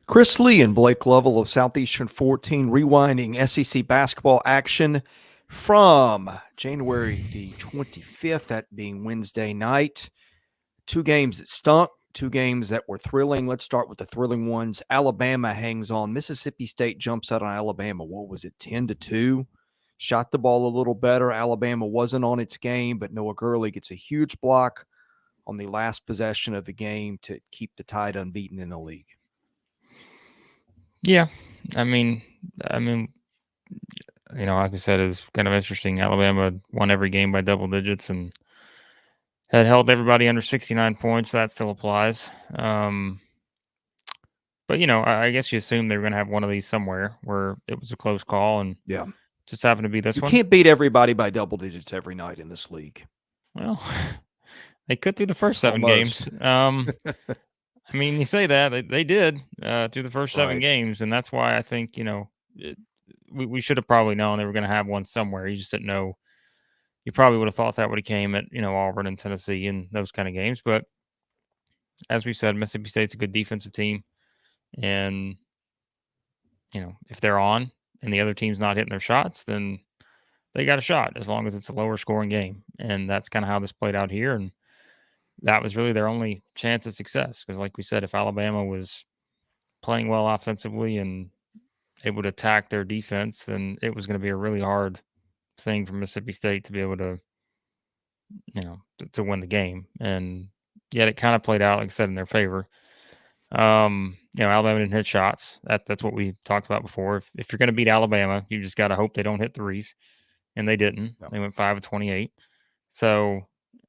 Chris Lee and Blake Lovell of Southeastern 14 rewinding SEC basketball action from January the 25th, that being Wednesday night. Two games that stunk, two games that were thrilling. Let's start with the thrilling ones. Alabama hangs on. Mississippi State jumps out on Alabama. What was it, 10-2? Shot the ball a little better. Alabama wasn't on its game, but Noah Gurley gets a huge block on the last possession of the game to keep the Tide unbeaten in the league. Yeah, I mean, like I said, it's kind of interesting. Alabama won every game by double digits and had held everybody under 69 points. That still applies. But I guess you assume they were going to have one of these somewhere where it was a close call, and Yeah. just happened to be this You one. can't beat everybody by double digits every night in this league. Well, they could through the first seven Almost. games. I mean, you say that they did through the first seven Right. games, and that's why I think we should have probably known they were going to have one somewhere. You just didn't know. You probably would have thought that would have came at Auburn and Tennessee and those kind of games. But as we said, Mississippi State's a good defensive team, and if they're on and the other team's not hitting their shots, then they got a shot as long as it's a lower scoring game. And that's kind of how this played out here. And that was really their only chance of success. Because like we said, if Alabama was playing well offensively and able to attack their defense, then it was going to be a really hard thing for Mississippi State to be able to, to win the game. And yet it kind of played out, like I said, in their favor. Alabama didn't hit shots. That's what we talked about before. If you're going to beat Alabama, you just got to hope they don't hit threes, and they didn't. No. They went 5 of 28, so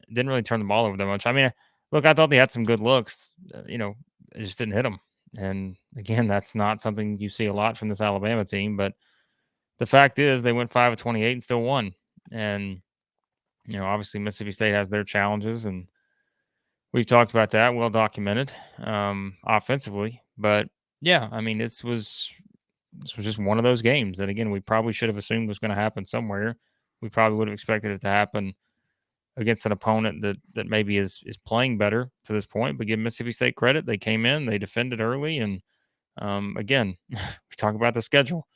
didn't really turn the ball over that much. I mean, look, I thought they had some good looks. It just didn't hit them. And again, that's not something you see a lot from this Alabama team. But the fact is, they went 5 of 28 and still won. And obviously Mississippi State has their challenges, and we've talked about that, well documented, offensively. But yeah, I mean, this was just one of those games that, again, we probably should have assumed was going to happen somewhere. We probably would have expected it to happen against an opponent that maybe is playing better to this point. But give Mississippi State credit; they came in, they defended early, and again, we talk about the schedule.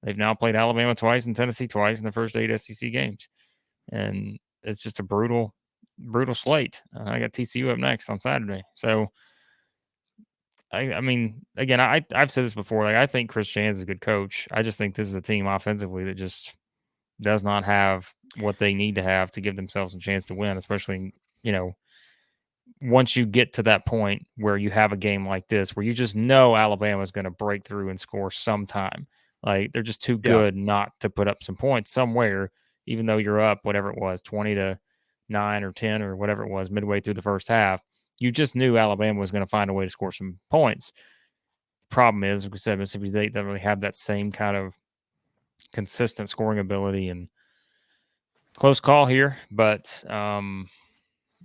They've now played Alabama twice and Tennessee twice in the first 8 SEC games, and it's just a brutal slate. I got TCU up next on Saturday. So, I mean, again, I've said this before. Like, I think Chris Chan is a good coach. I just think this is a team offensively that just does not have what they need to have to give themselves a chance to win, especially, once you get to that point where you have a game like this, where you just know Alabama is going to break through and score sometime. Like, they're just too good not to put up some points somewhere, even though you're up, whatever it was, 20-9 or 10 or whatever it was midway through the first half. You just knew Alabama was going to find a way to score some points. Problem is, like we said, Mississippi State doesn't really have that same kind of consistent scoring ability, and close call here. But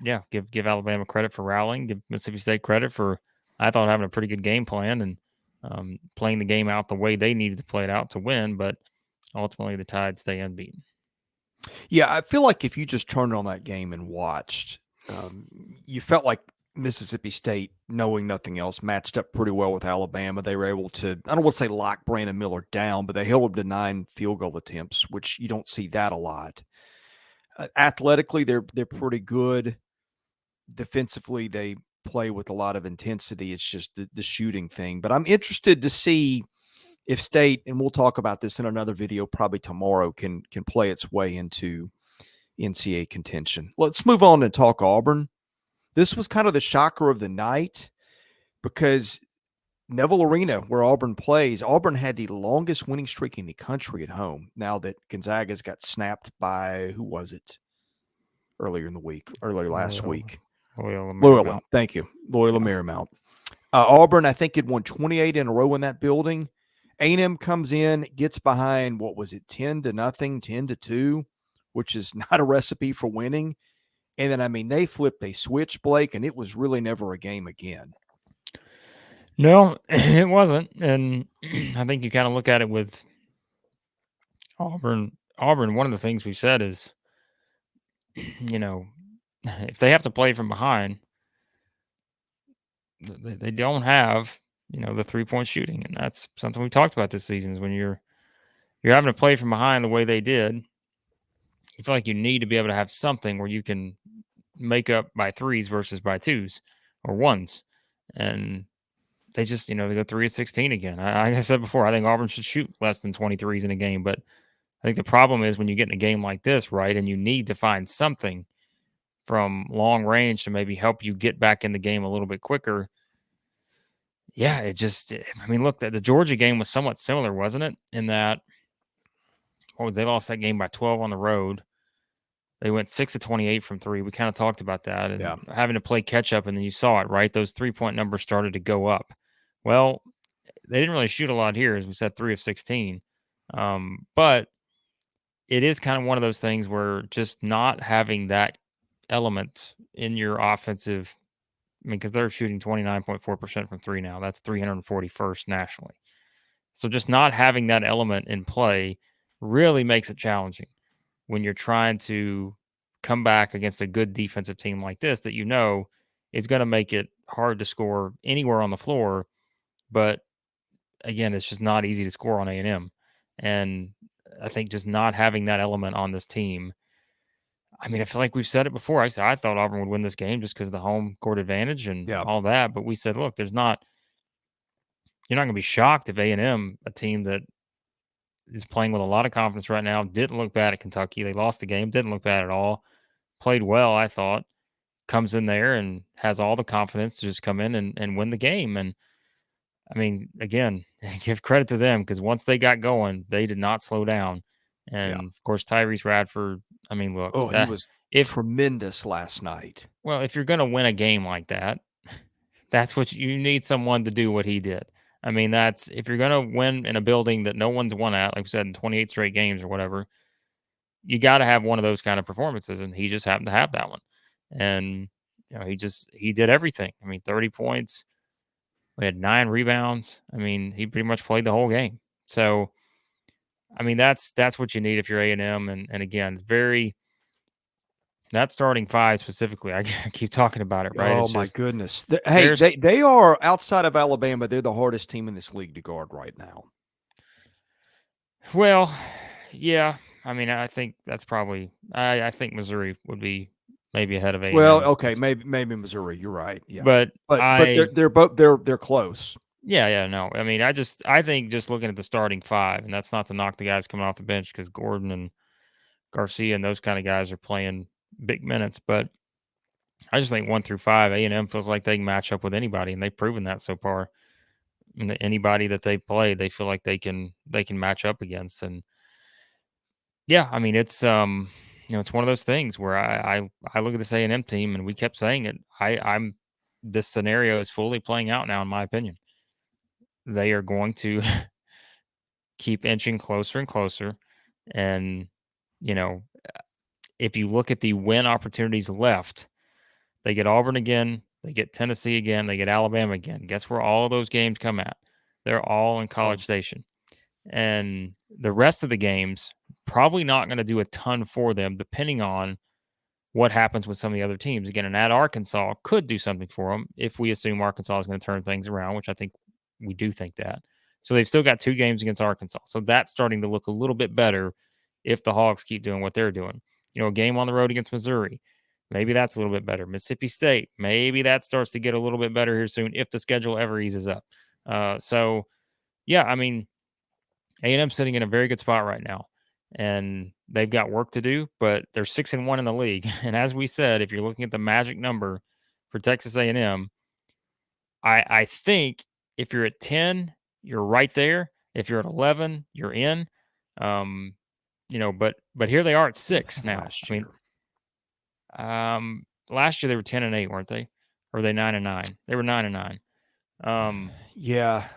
yeah, give Alabama credit for rallying. Give Mississippi State credit for, I thought, having a pretty good game plan and playing the game out the way they needed to play it out to win. But ultimately, the Tide stay unbeaten. Yeah, I feel like if you just turned on that game and watched, you felt like Mississippi State, knowing nothing else, matched up pretty well with Alabama. They were able to, I don't want to say lock Brandon Miller down, but they held him to 9 field goal attempts, which you don't see that a lot. Athletically, they're pretty good. Defensively, they play with a lot of intensity. It's just the shooting thing. But I'm interested to see if State, and we'll talk about this in another video probably tomorrow, can play its way into NCAA contention. Let's move on and talk Auburn. This was kind of the shocker of the night because Neville Arena, where Auburn plays, Auburn had the longest winning streak in the country at home. Now that Gonzaga's got snapped by, who was it? Earlier last week. Loyola. Thank you. Loyola Marymount. Auburn, I think, had won 28 in a row in that building. A&M comes in, gets behind, 10-0, 10-2, which is not a recipe for winning. And then, I mean, they flipped a switch, Blake, and it was really never a game again. No, it wasn't. And I think you kind of look at it with Auburn. One of the things we've said is, if they have to play from behind, they don't have the 3-point shooting, and that's something we talked about this season. Is when you're having to play from behind the way they did, you feel like you need to be able to have something where you can make up by threes versus by twos or ones, and they just, they go 3 of 16 again. Like I said before, I think Auburn should shoot less than 23s in a game, but I think the problem is when you get in a game like this, right, and you need to find something from long range to maybe help you get back in the game a little bit quicker. Yeah, look, the Georgia game was somewhat similar, wasn't it? In that, they lost that game by 12 on the road. They went 6 of 28 from three. We kind of talked about that and having to play catch up, and then you saw it, right? Those 3-point numbers started to go up. Well, they didn't really shoot a lot here, as we said, 3 of 16. But it is kind of one of those things where just not having that element in your offensive, because they're shooting 29.4% from three now. That's 341st nationally. So just not having that element in play really makes it challenging when you're trying to come back against a good defensive team like this that is going to make it hard to score anywhere on the floor. But again, it's just not easy to score on A&M. And I think just not having that element on this team, I feel like we've said it before. I thought Auburn would win this game just because of the home court advantage and all that. But we said, look, you're not going to be shocked if A&M, a team that is playing with a lot of confidence right now, didn't look bad at Kentucky. They lost the game, didn't look bad at all. Played well, I thought. Comes in there and has all the confidence to just come in and win the game. And again, give credit to them because once they got going, they did not slow down. And of course, Tyrese Radford. Look, he was tremendous last night. Well, if you're going to win a game like that, that's what you need someone to do what he did. That's if you're going to win in a building that no one's won at, like we said, in 28 straight games or whatever, you got to have one of those kind of performances. And he just happened to have that one. And, he did everything. 30 points. We had 9 rebounds. He pretty much played the whole game. So, that's what you need if you're A&M. And again, that starting five specifically, I keep talking about it, right? Oh, my goodness. They are, outside of Alabama, they're the hardest team in this league to guard right now. Well, yeah. I think that's probably I think Missouri would be maybe ahead of A&M. Well, okay, maybe Missouri. You're right. Yeah, but they're both they're close. Yeah, no. I think just looking at the starting five, and that's not to knock the guys coming off the bench because Gordon and Garcia and those kind of guys are playing big minutes, but I just think 1 through 5, A&M feels like they can match up with anybody, and they've proven that so far. Anybody that they play, they feel like they can match up against, and yeah, it's it's one of those things where I look at this A&M team, and we kept saying it. This scenario is fully playing out now, in my opinion. They are going to keep inching closer and closer, and if you look at the win opportunities left, they get Auburn again, they get Tennessee again, they get Alabama again. Guess where all of those games come at? They're all in College Station. And the rest of the games probably not going to do a ton for them, depending on what happens with some of the other teams. Again, and at Arkansas could do something for them if we assume Arkansas is going to turn things around, which I think we do think that. So they've still got 2 games against Arkansas. So that's starting to look a little bit better if the Hogs keep doing what they're doing. A game on the road against Missouri. Maybe that's a little bit better. Mississippi State, maybe that starts to get a little bit better here soon if the schedule ever eases up. So, yeah, A&M sitting in a very good spot right now, and they've got work to do, but they're 6-1 in the league. And as we said, if you're looking at the magic number for Texas A&M, I think if you're at 10, you're right there. If you're at 11, you're in. But here they are at 6 now. Last year they were 10-8, weren't they? Or were they 9-9? They were 9-9. Yeah.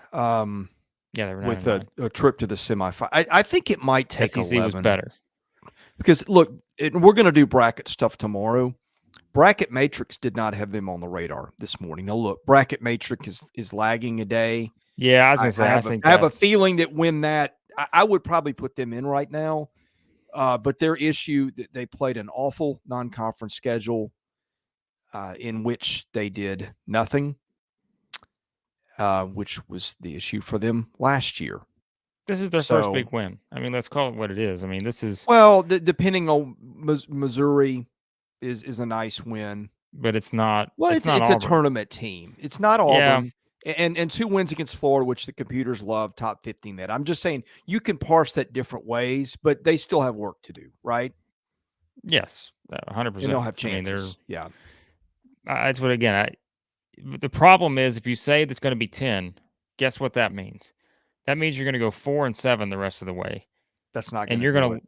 Yeah, they were 9-9. With a trip to the semifinal. I think it might take SEC 11. was better. Because, look, we're going to do bracket stuff tomorrow. Bracket Matrix did not have them on the radar this morning. Now, look, Bracket Matrix is lagging a day. Yeah, I was going to say, I have a feeling that when that – I would probably put them in right now. But their issue, they played an awful non-conference schedule in which they did nothing. which was the issue for them last year. This is their first So, big win. I mean, let's call it what it is. I mean, this is well, depending on Missouri is a nice win. but it's not Well, it's not it's a Auburn. tournament team. It's not Yeah. Auburn. And 2 wins against Florida, which the computers love, top 15 that. I'm just saying you can parse that different ways, but they still have work to do, right? Yes. And they'll 100%. have I mean, they're chances. Yeah. that's what again, the problem is if you say it's going to be 10, guess what that means? That means you're going to go 4-7 the rest of the way. That's not And going to you're do going it. to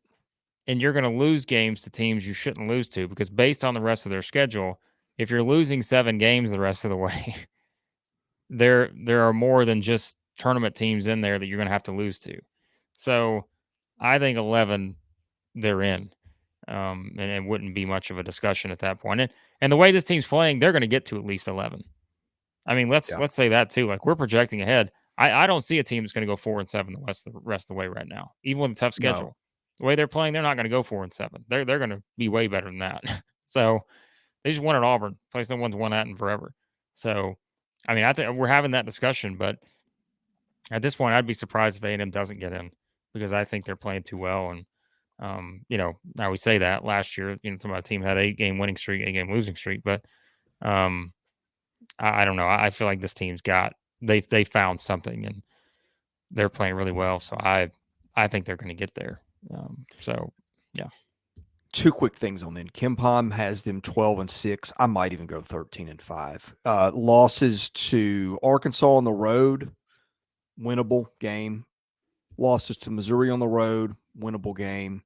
and you're going to lose games to teams you shouldn't lose to because based on the rest of their schedule, if you're losing 7 games the rest of the way, there are more than just tournament teams in there that you're going to have to lose to. So, I think 11 they're in. And it wouldn't be much of a discussion at that point. And the way this team's playing, they're going to get to at least 11. I mean, Yeah. let's say that too. Like we're projecting ahead. I don't see a team that's going to go 4-7 the rest of the way right now, even with a tough No. schedule. The way they're playing, they're not going to go 4-7. They're going to be way better than that. So they just won at Auburn, place no one's won at in forever. So, I mean, I think we're having that discussion, but at this point, I'd be surprised if A&M doesn't get in because I think they're playing too well. And now we say that last year, talking about a team had 8-game winning streak, 8-game losing streak, but um, I don't know. I feel like this team's got they found something and they're playing really well. So I think they're going to get there. So yeah, 2 quick things on them. Kim Pom has them 12-6. I might even go 13-5. Losses to Arkansas on the road, winnable game. Losses to Missouri on the road, winnable game.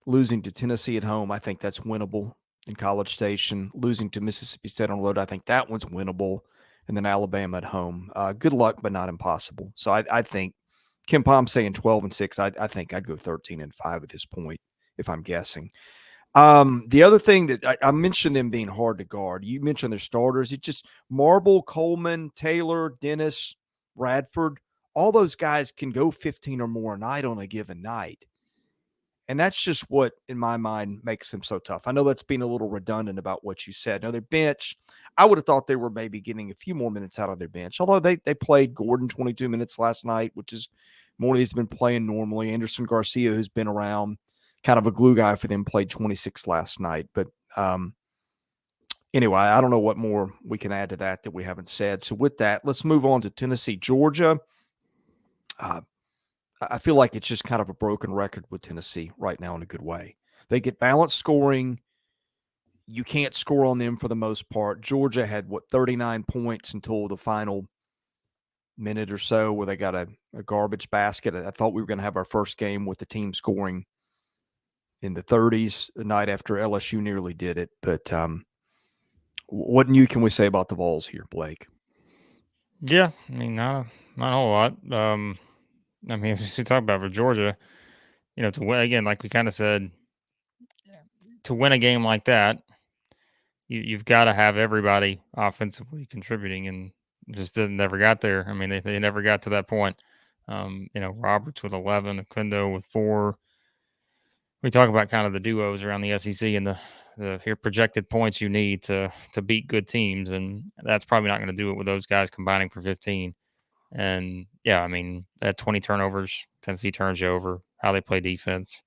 Losing to Tennessee at home, I think that's winnable in College Station. Losing to Mississippi State on the road, I think that one's winnable. And then Alabama at home. Good luck, but not impossible. So I think Kim Pom saying 12-6. I think I'd go 13-5 at this point, if I'm guessing. The other thing that I mentioned them being hard to guard. You mentioned their starters. It's just Marble, Coleman, Taylor, Dennis, Radford. All those guys can go 15 or more a night on a given night. And that's just what, in my mind, makes them so tough. I know that's being a little redundant about what you said. Now, their bench, I would have thought they were maybe getting a few more minutes out of their bench, although they played Gordon 22 minutes last night, which is more than he's been playing normally. Anderson Garcia, who's been around, kind of a glue guy for them, played 26 last night. But anyway, I don't know what more we can add to that we haven't said. So with that, let's move on to Tennessee, Georgia. I feel like it's just kind of a broken record with Tennessee right now in a good way. They get balanced scoring. You can't score on them for the most part. Georgia had, 39 points until the final minute or so where they got a garbage basket. I thought we were going to have our first game with the team scoring in the 30s the night after LSU nearly did it. But what new can we say about the Vols here, Blake? yeah. I mean, not a whole lot. I mean, if we talk about for Georgia, to win again, like we kind of said, to win a game like that, you've got to have everybody offensively contributing, and just never got there. I mean, they never got to that point. Roberts with 11, Akundo with 4. We talk about kind of the duos around the SEC and the here projected points you need to beat good teams, and that's probably not going to do it with those guys combining for 15. And yeah, I mean, at 20 turnovers, Tennessee turns you over. How they play defense,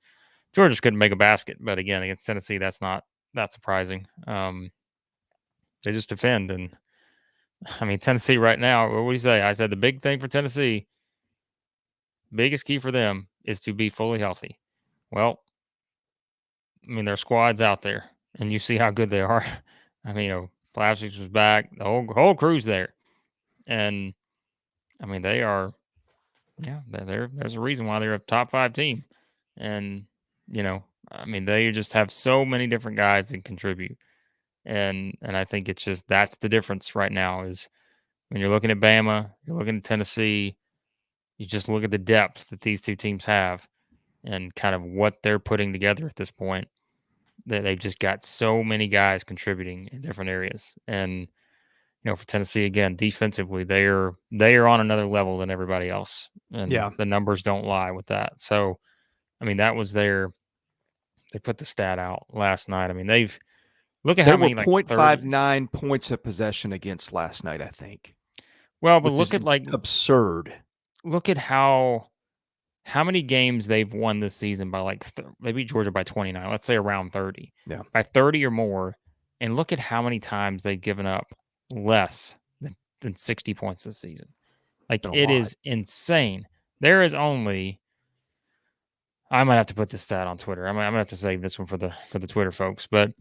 Georgia just couldn't make a basket, but again, against Tennessee, that's not that surprising. They just defend, and I mean, Tennessee right now. What do you say? I said the big thing for Tennessee, biggest key for them is to be fully healthy. Well, I mean, their squad's out there, and you see how good they are. I mean, Plavsic was back, the whole crew's there, and I mean, they are. Yeah, there's a reason why they're a top 5 team, and I mean, they just have so many different guys that contribute, and I think it's just that's the difference right now is when you're looking at Bama, you're looking at Tennessee, you just look at the depth that these two teams have, and kind of what they're putting together at this point. That they've just got so many guys contributing in different areas, and for Tennessee again, defensively, they are on another level than everybody else, and Yeah. the numbers don't lie with that. So, I mean, that was they put the stat out last night. I mean, look at They how were many like 30. 0.59 points of possession against last night, I think. Well, but which is absurd. look at how many games they've won this season by like maybe Georgia by 29. Let's say around 30, Yeah, by 30 or more, and look at how many times they've given up less than 60 points this season. Like been a it lot. is insane. There is only I might have to put this stat on Twitter. I'm gonna have to save this one for the Twitter folks, but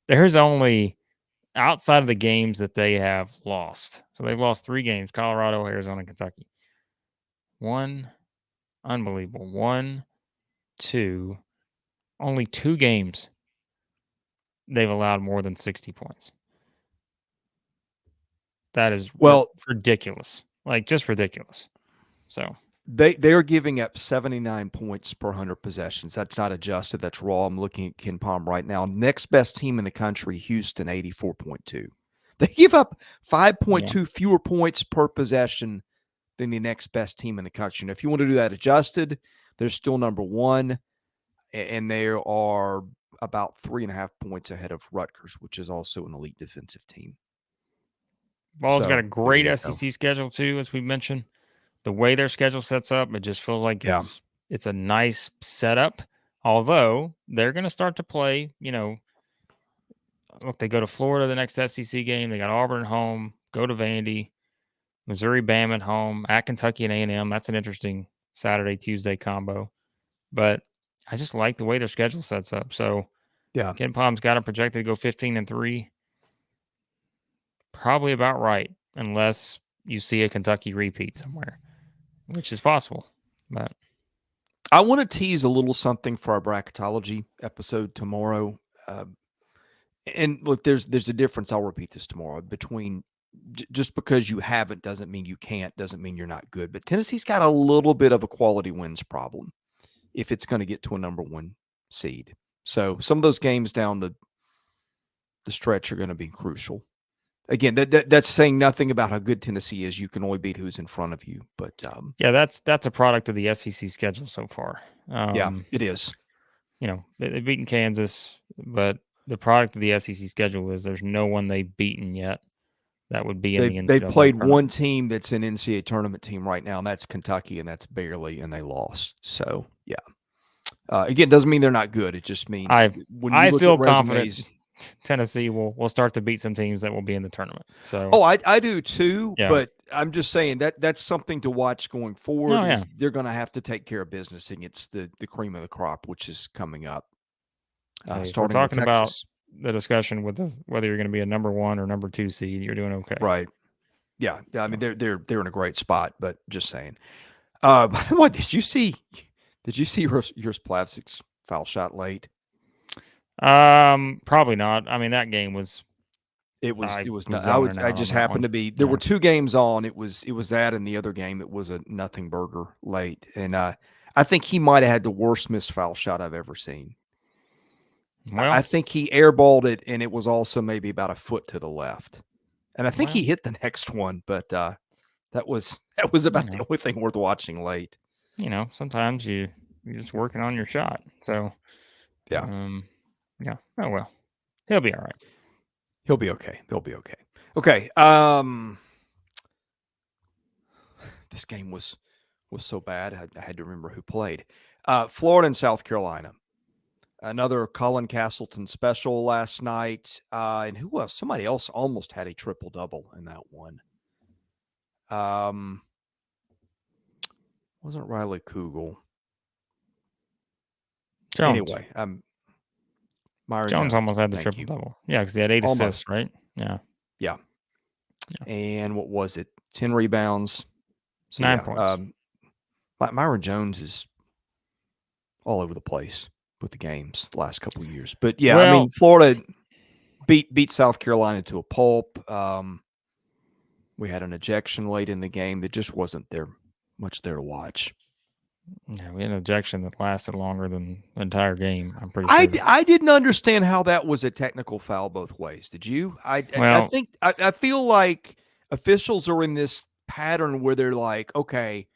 there's only outside of the games that they have lost. So they've lost 3 games: Colorado, Arizona, Kentucky. One, unbelievable. 1, 2, only 2 games they've allowed more than 60 points. That is Well, ridiculous. Like just ridiculous. So they are giving up 79 points per 100 possessions. That's not adjusted. That's raw. I'm looking at Ken Palm right now. Next best team in the country, Houston, 84.2. They give up yeah. 5.2 fewer points per possession than the next best team in the country. And if you want to do that adjusted, they're still number 1, and they are about 3.5 points ahead of Rutgers, which is also an elite defensive team. Ball's got a So there great you go. SEC schedule too, as we mentioned. The way their schedule sets up, it just feels like Yeah. it's a nice setup. Although they're going to start to play, look, they go to Florida the next SEC game. They got Auburn at home. Go to Vandy, Missouri, Bama at home, at Kentucky and A&M. That's an interesting Saturday Tuesday combo. But I just like the way their schedule sets up. So Yeah. Ken Palm's got them projected to go 15-3. Probably about right, unless you see a Kentucky repeat somewhere, which is possible. But I want to tease a little something for our bracketology episode tomorrow. And look, there's a difference. I'll repeat this tomorrow between just because you haven't doesn't mean you can't, doesn't mean you're not good. But Tennessee's got a little bit of a quality wins problem if it's going to get to a number 1 seed. So some of those games down the stretch are going to be crucial. Again, that's saying nothing about how good Tennessee is. You can only beat who's in front of you. But yeah, that's a product of the SEC schedule so far. yeah, it is. They've beaten Kansas, but the product of the SEC schedule is there's no one they've beaten yet that would be in the They NCAA played tournament. one team that's an NCAA tournament team right now, and that's Kentucky, and that's barely, and they lost. So yeah. Again, doesn't mean they're not good. It just means when you I look feel at confident resumes. Tennessee will start to beat some teams that will be in the tournament. So Oh, I do too, yeah. but I'm just saying that's something to watch going forward. Oh, yeah. Is they're going to have to take care of business against the cream of the crop, which is coming up. Hey, if we're Starting with talking about Texas, the discussion with whether you're going to be a number 1 or number 2 seed, you're doing okay. right? Yeah, I mean they're in a great spot, but just saying. What did you see? Did you see yours Plavsic's foul shot late? Probably not. I mean, that game was. It was not. zoning I out on just that happened one. to be there. Yeah. Were 2 games on. It was that and the other game. It was a nothing burger late, and I think he might have had the worst missed foul shot I've ever seen. Well, I think he airballed it, and it was also maybe about a foot to the left, and I think he hit the next one, but that was about the only thing worth watching late. Sometimes you're just working on your shot. So Yeah. yeah. Oh well, he'll be all right. He'll be okay. They'll be okay. Okay. This game was so bad. I had to remember who played. Florida and South Carolina. Another Colin Castleton special last night. And who else? Somebody else almost had a triple-double in that one. Wasn't Riley Kugel. Jones. Anyway, Myron Jones almost had the Thank you. triple-double. Yeah, because he had 8 assists, right? Yeah. And what was it? 10 rebounds. So 9 points. Myron Jones is all over the place with the games the last couple of years. But yeah, I mean, Florida beat South Carolina to a pulp. We had an ejection late in the game that just wasn't much there to watch. Yeah, we had an ejection that lasted longer than the entire game. I'm pretty sure. I didn't understand how that was a technical foul both ways. Did you? I think I feel like officials are in this pattern where they're like, okay,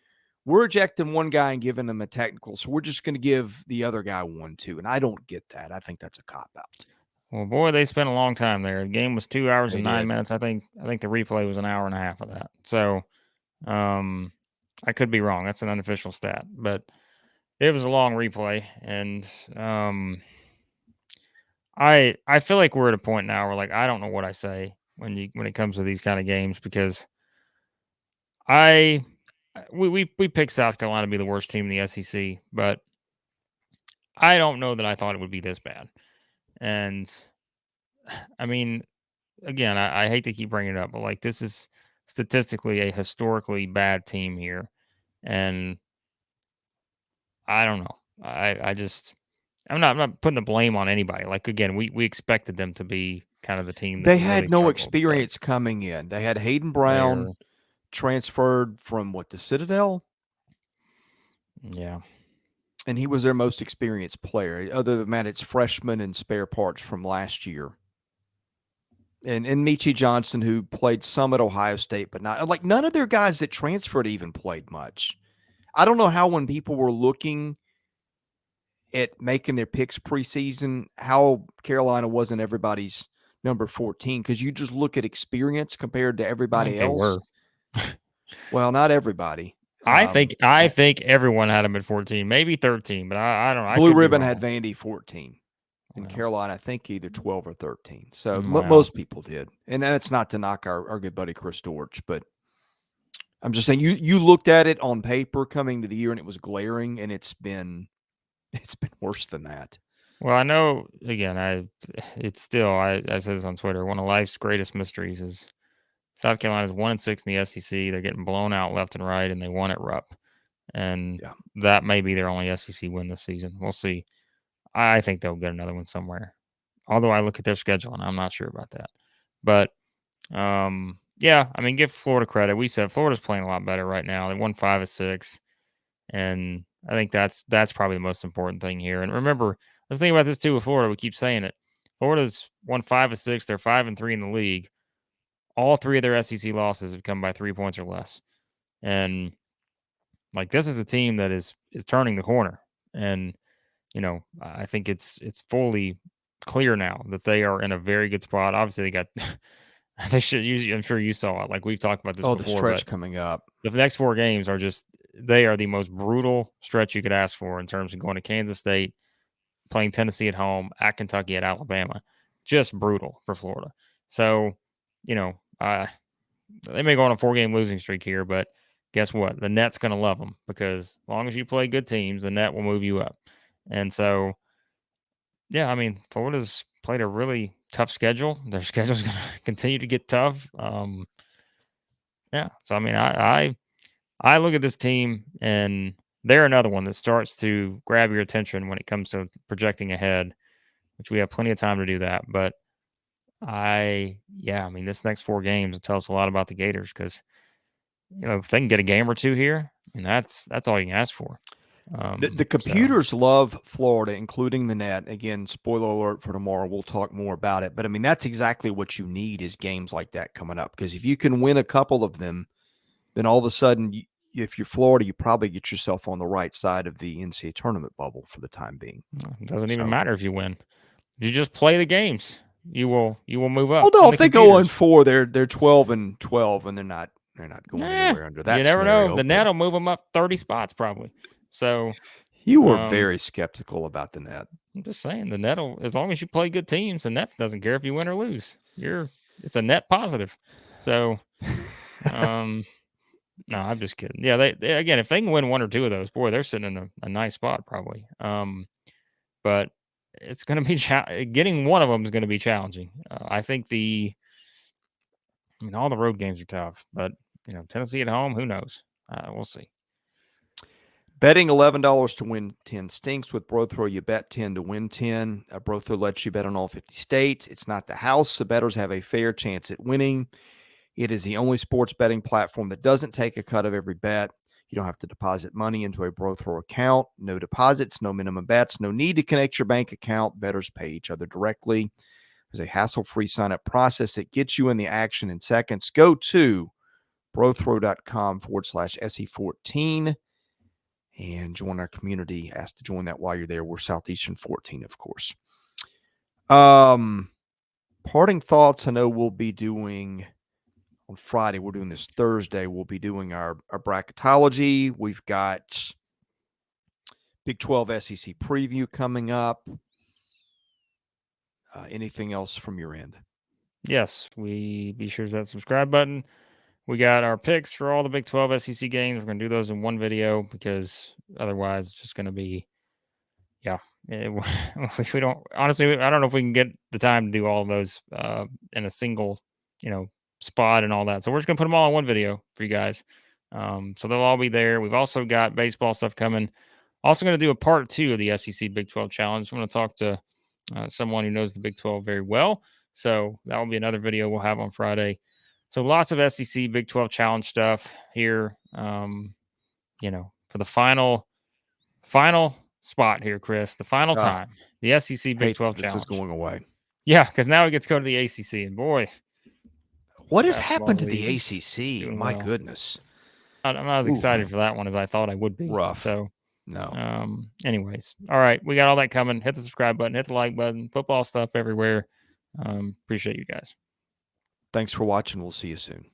we're ejecting one guy and giving him a technical, so we're just going to give the other guy one too. And I don't get that. I think that's a cop out. Well, boy, they spent a long time there. The game was 2 hours They and 9 did. minutes. I think the replay was an hour and a half of that. So, I could be wrong. That's an unofficial stat, but it was a long replay, and I feel like we're at a point now where, like, I don't know what I say when it comes to these kind of games, because I we picked South Carolina to be the worst team in the SEC, but I don't know that I thought it would be this bad. And I mean, again, I hate to keep bringing it up, but, like, this is statistically a historically bad team here, and I don't know. I just I'm not putting the blame on anybody. Like, again, we expected them to be kind of the team that They really had no struggled, but experience coming in. They had Hayden Brown they're transferred from the Citadel, yeah. and he was their most experienced player. Other than that, it's freshmen and spare parts from last year. And Michie Johnson, who played some at Ohio State, but not like none of their guys that transferred even played much. I don't know how when people were looking at making their picks preseason, how Carolina wasn't everybody's number 14, because you just look at experience compared to I think everybody they else. were. Well, not everybody. I think everyone had them at 14, maybe 13, but I don't know. I Blue could be Ribbon had wrong. Vandy 14. In Well, Carolina, I think either 12 or 13. So wow. most people did. And that's not to knock our good buddy Chris Dortch, but I'm just saying you looked at it on paper coming to the year and it was glaring, and it's been worse than that. Well, I know, again, it's still, I said this on Twitter, one of life's greatest mysteries is South Carolina's 1-6 in the SEC. They're getting blown out left and right, and they won at Rupp. And Yeah. that may be their only SEC win this season. We'll see. I think they'll get another one somewhere. Although I look at their schedule and I'm not sure about that. But yeah, I mean, give Florida credit. We said Florida's playing a lot better right now. They won 5 of 6, and I think that's probably the most important thing here. And remember, let's think about this too with Florida. We keep saying it. Florida's won 5 of 6. They're 5-3 in the league. All 3 of their SEC losses have come by 3 points or less. And like, this is a team that is turning the corner. And I think it's fully clear now that they are in a very good spot. Obviously, they got they should use. I'm sure you saw it. Like, we've talked about this Oh, the before, but stretch coming up. the next 4 games are just, they are the most brutal stretch you could ask for in terms of going to Kansas State, playing Tennessee at home, at Kentucky, at Alabama. Just brutal for Florida. So, they may go on a 4-game losing streak here, but guess what? The net's going to love them, because as long as you play good teams, the net will move you up. And so, yeah, I mean, Florida's played a really tough schedule. Their schedule's going to continue to get tough. Yeah, so I mean, I look at this team, and they're another one that starts to grab your attention when it comes to projecting ahead, which we have plenty of time to do that. But yeah, I mean, this next 4 games will tell us a lot about the Gators, because if they can get a game or 2 here, I mean, that's all you can ask for. The So computers love Florida, including the net. Again, spoiler alert for tomorrow. We'll talk more about it. But, I mean, that's exactly what you need, is games like that coming up. Because if you can win a couple of them, then all of a sudden, if you're Florida, you probably get yourself on the right side of the NCAA tournament bubble for the time being. it doesn't even So, matter if you win. You just play the games. You will move well, up no, in if the they go on computers. 4, they're 12-12, and they're not going anywhere under You that never know. scenario. The But net will move them up 30 spots probably. So, you were um, very skeptical about the net. I'm just saying, the net will, as long as you play good teams, the net doesn't care if you win or lose. It's a net positive. So, um, no, I'm just kidding. Yeah, they again, if they can win 1 or 2 of those, boy, they're sitting in a nice spot probably. But it's going to be getting one of them is going to be challenging. I think all the road games are tough, but Tennessee at home, who knows? We'll see. Betting $11 to win 10 stinks. With BROTHROW, you bet 10 to win 10. BROTHROW lets you bet on all 50 states. It's not the house, so bettors have a fair chance at winning. It is the only sports betting platform that doesn't take a cut of every bet. You don't have to deposit money into a BROTHROW account. No deposits, no minimum bets, no need to connect your bank account. Bettors pay each other directly. There's a hassle-free sign-up process that gets you in the action in seconds. Go to brothrow.com/SE14 and join our community. Ask to join that while you're there. We're Southeastern 14, of course. Parting thoughts. I know we'll be doing on Friday. We're doing this Thursday. We'll be doing our bracketology. We've got Big 12 SEC preview coming up. Anything else from your end? Yes, be sure to hit that subscribe button. We got our picks for all the Big 12 SEC games. We're going to do those in one video because otherwise it's just going to be, yeah. We don't, honestly, I don't know if we can get the time to do all of those in a single, spot and all that. So we're just going to put them all in one video for you guys. So they'll all be there. We've also got baseball stuff coming. Also going to do a part 2 of the SEC Big 12 Challenge. I'm going to talk to someone who knows the Big 12 very well. So that will be another video we'll have on Friday. So lots of SEC Big 12 Challenge stuff here. For the final spot here, Chris, the final time, the SEC Big 12 this Challenge. is going away. Yeah, because now we get to go to the ACC, and boy, what has happened to the ACC? My well. goodness. I'm not as excited for that one as I thought I would be. Rough. So, no. Anyways, all right, we got all that coming. Hit the subscribe button, hit the like button, football stuff everywhere. Appreciate you guys. Thanks for watching. We'll see you soon.